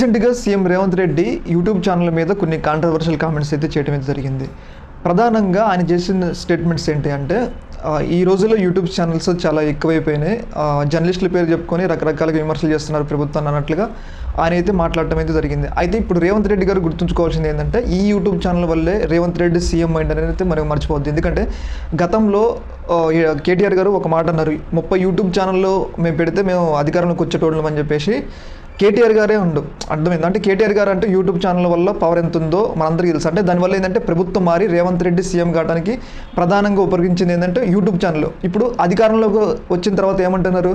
రీసెంట్గా CM Revanth Reddy YouTube channel మీద కొన్ని కాంట్రవర్షియల్ కామెంట్స్ అయితే చేయడం అయితే జరిగింది. ప్రధానంగా ఆయన చేసిన స్టేట్మెంట్స్ ఏంటి అంటే, ఈ రోజుల్లో యూట్యూబ్ ఛానల్స్ చాలా ఎక్కువైపోయినాయి, జర్నలిస్టుల పేరు చెప్పుకొని రకరకాలుగా విమర్శలు చేస్తున్నారు ప్రభుత్వాన్ని అన్నట్లుగా ఆయన అయితే మాట్లాడటం అయితే జరిగింది. అయితే ఇప్పుడు రేవంత్ రెడ్డి గారు గుర్తుంచుకోవాల్సింది ఏంటంటే, ఈ యూట్యూబ్ ఛానల్ వల్లే రేవంత్ రెడ్డి సీఎం అయింది అనేది అయితే మనకు మర్చిపోవద్దు. ఎందుకంటే గతంలో కేటీఆర్ గారు ఒక మాట అన్నారు, 30 యూట్యూబ్ ఛానల్లో మేము పెడితే మేము అధికారంలోకి వచ్చేటోళ్ళం అని చెప్పేసి కేటీఆర్ గారే అర్థమైంది. అంటే కేటీఆర్ గారు అంటే యూట్యూబ్ ఛానల్ వల్ల పవర్ ఎంత ఉందో మనందరికీ తెలుసు. అంటే దానివల్ల ఏంటంటే ప్రభుత్వం మారి రేవంత్ రెడ్డి సీఎం కావడానికి ప్రధానంగా ఉపయోగించింది ఏంటంటే యూట్యూబ్ ఛానల్. ఇప్పుడు అధికారంలోకి వచ్చిన తర్వాత ఏమంటున్నారు,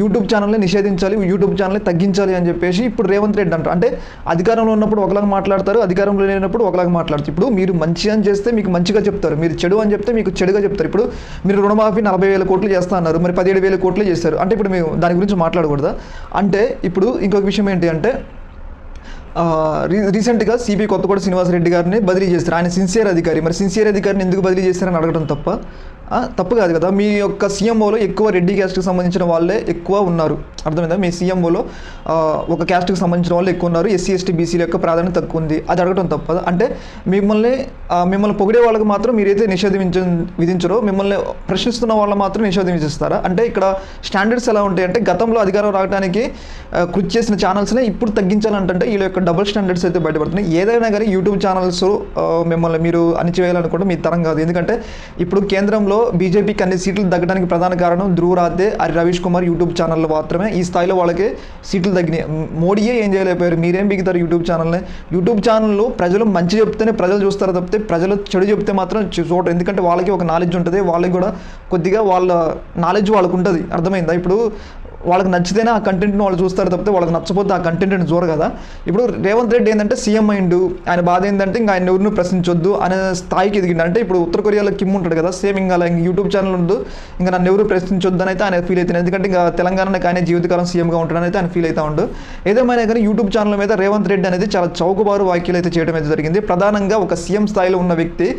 యూట్యూబ్ ఛానల్ని నిషేధించాలి, యూట్యూబ్ ఛానల్ని తగ్గించాలి అని చెప్పేసి ఇప్పుడు రేవంత్ రెడ్డి అంటారు. అంటే అధికారంలో ఉన్నప్పుడు ఒకలాగా మాట్లాడతారు, అధికారంలో లేనప్పుడు ఒకలాగా మాట్లాడతారు. ఇప్పుడు మీరు మంచి అని చేస్తే మీకు మంచిగా చెప్తారు, మీరు చెడు అని చెప్తే మీకు చెడుగా చెప్తారు. ఇప్పుడు మీరు రుణమాఫీ 40,000 కోట్లు చేస్తా అన్నారు, మరి 17,000 కోట్లు చేశారు. అంటే ఇప్పుడు మేము దాని గురించి మాట్లాడకూడదా? అంటే ఇప్పుడు ఇంకొక విషయం ఏంటి అంటే, రీసెంట్గా సిపి కొత్తకోట శ్రీనివాసరెడ్డి గారిని బదిలీ చేస్తారు. ఆయన సిన్సియర్ అధికారి, మరి సిన్సియర్ అధికారిని ఎందుకు బదిలీ చేస్తారని అడగడం తప్పు కాదు కదా. మీ యొక్క సీఎంఓలో ఎక్కువ రెడ్డి క్యాస్ట్కి సంబంధించిన వాళ్ళే ఎక్కువ ఉన్నారు, అర్థమైందా? మీ సీఎంఓలో ఒక క్యాస్ట్కి సంబంధించిన వాళ్ళు ఎక్కువ ఉన్నారు, ఎస్సీ ఎస్టీ బీసీల యొక్క ప్రాధాన్యత తక్కువ ఉంది, అది అడగడం తప్పదు. అంటే మిమ్మల్ని పొగిడే వాళ్ళకి మాత్రం మీరైతే విధించరో, మిమ్మల్ని ప్రశ్నిస్తున్న వాళ్ళు మాత్రం నిషేధం విధిస్తారా? అంటే ఇక్కడ స్టాండర్డ్స్ ఎలా ఉంటాయి అంటే, గతంలో అధికారం రావడానికి కృషి చేసిన ఛానల్స్నే ఇప్పుడు తగ్గించాలంటే వీళ్ళ యొక్క డబుల్ స్టాండర్డ్స్ అయితే బయటపడుతున్నాయి. ఏదైనా కానీ యూట్యూబ్ ఛానల్స్ మిమ్మల్ని మీరు అణిచివేయాలనుకుంటే మీ తరం కాదు. ఎందుకంటే ఇప్పుడు కేంద్రంలో బీజేపీకి అన్ని సీట్లు తగ్గడానికి ప్రధాన కారణం ధ్రువ్ రాతే, రవీష్ కుమార్ యూట్యూబ్ ఛానల్లో మాత్రమే ఈ స్థాయిలో వాళ్ళకి సీట్లు తగ్గినాయి. మోడీయే ఏం చేయలేకపోయారు, మీరేం బిగుతారు యూట్యూబ్ ఛానల్ని? యూట్యూబ్ ఛానల్లో ప్రజలు మంచి చెప్తేనే ప్రజలు చూస్తారు తప్పితే ప్రజలు చెడు చెప్తే మాత్రం చూడరు. ఎందుకంటే వాళ్ళకి ఒక నాలెడ్జ్ ఉంటుంది, వాళ్ళకి కూడా కొద్దిగా వాళ్ళ నాలెడ్జ్ వాళ్ళకు ఉంటుంది, అర్థమైందా? ఇప్పుడు వాళ్ళకి నచ్చితేనే ఆ కంటెంట్ని వాళ్ళు చూస్తారు తప్పితే వాళ్ళకి నచ్చపోతే ఆ కంటెంట్ని చూడరు కదా. ఇప్పుడు రేవంత్ రెడ్డి ఏంటంటే సీఎం అయిండు, ఆయన బాధ ఏంటంటే ఇంకా ఆయన ఎవరిని ప్రశ్నించొద్దు అనే స్థాయికి ఎదిగిండు. అంటే ఇప్పుడు ఉత్తర కొరియాలో కిమ్ ఉంటాడు కదా, సేమ్ ఇంకా అలా యూట్యూబ్ ఛానల్ ఉండదు, ఇంకా నన్ను ఎవరు ప్రశ్నించొద్దు అని అయితే ఆయన ఫీల్ అవుతుంది. ఎందుకంటే ఇంకా తెలంగాణకి ఆయన జీవితకాలం సీఎంగా ఉంటాడని అయితే ఆయన ఫీల్ అవుతా ఉండు. ఏదేమైనా కానీ యూట్యూబ్ ఛానల్ మీద రేవంత్ రెడ్డి అనేది చాలా చౌకబారు వ్యాఖ్యలు అయితే చేయడం అయితే జరిగింది. ప్రధానంగా ఒక సీఎం స్థాయిలో ఉన్న వ్యక్తి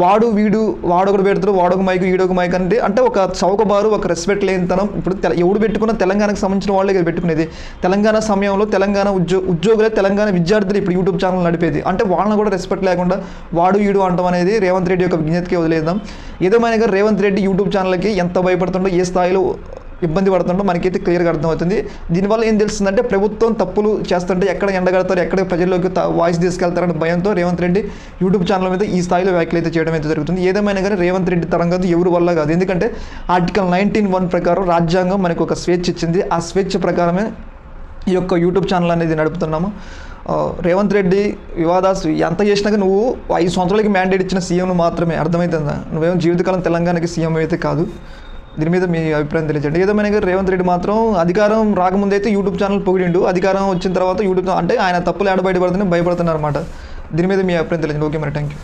వాడొకడు పెడతారు, వాడొక మైకు ఈడొక మైక్ అంటే ఒక చౌకబారు, ఒక రెస్పెక్ట్ లేనితనం. ఇప్పుడు ఎవడు పెట్టుకున్న తెలంగాణకు సంబంధించిన వాళ్ళే పెట్టుకునేది. తెలంగాణ సమయంలో తెలంగాణ ఉద్యోగులే, తెలంగాణ విద్యార్థులు ఇప్పుడు యూట్యూబ్ ఛానల్ నడిపేది. అంటే వాళ్ళని కూడా రెస్పెక్ట్ లేకుండా వాడు ఈడు అంటాం అనేది రేవంత్ రెడ్డి యొక్క విజ్ఞతకి వదిలేద్దాం. ఏదేమైనా రేవంత్ రెడ్డి యూట్యూబ్ ఛానల్కి ఎంత భయపడుతుండో, ఏ స్థాయిలో ఇబ్బంది పడుతుండో మనకైతే క్లియర్గా అర్థమవుతుంది. దీనివల్ల ఏం తెలుస్తుందంటే, ప్రభుత్వం తప్పులు చేస్తుంటే ఎక్కడ ఎండగడతారు, ఎక్కడ ప్రజల్లోకి వాయిస్ తీసుకెళ్తారనే భయంతో రేవంత్ రెడ్డి యూట్యూబ్ ఛానల్ మీద ఈ స్థాయిలో వ్యాఖ్యలు అయితే చేయడం అయితే జరుగుతుంది. ఏదేమైనా కానీ రేవంత్ రెడ్డి తరం కాదు, ఎవరి వల్ల కాదు. ఎందుకంటే ఆర్టికల్ 19(1) ప్రకారం రాజ్యాంగం మనకు ఒక స్వేచ్ఛ ఇచ్చింది. ఆ స్వేచ్ఛ ప్రకారమే ఈ యొక్క యూట్యూబ్ ఛానల్ అనేది నడుపుతున్నాము. రేవంత్ రెడ్డి వివాదాలు ఎంత చేసినాక నువ్వు 5 సంవత్సరాలకి మ్యాండేట్ ఇచ్చిన సీఎంను మాత్రమే, అర్థమవుతుందా? నువ్వేమో జీవితకాలం తెలంగాణకి సీఎం అయితే కాదు. దీని మీద మీ అభిప్రాయం తెలియజేయండి. ఏదేమైనా రేవంత్ రెడ్డి మాత్రం అధికారం రాకముందు అయితే యూట్యూబ్ ఛానల్ పొగిడిండు, అధికారం వచ్చిన తర్వాత యూట్యూబ్ అంటే ఆయన తప్పులు బయటపడుతున్నాయి, భయపడుతున్నారు అనమాట. దీని మీద మీ అభిప్రాయం తెలియజేయండి. ఓకే మరి, థ్యాంక్ యూ.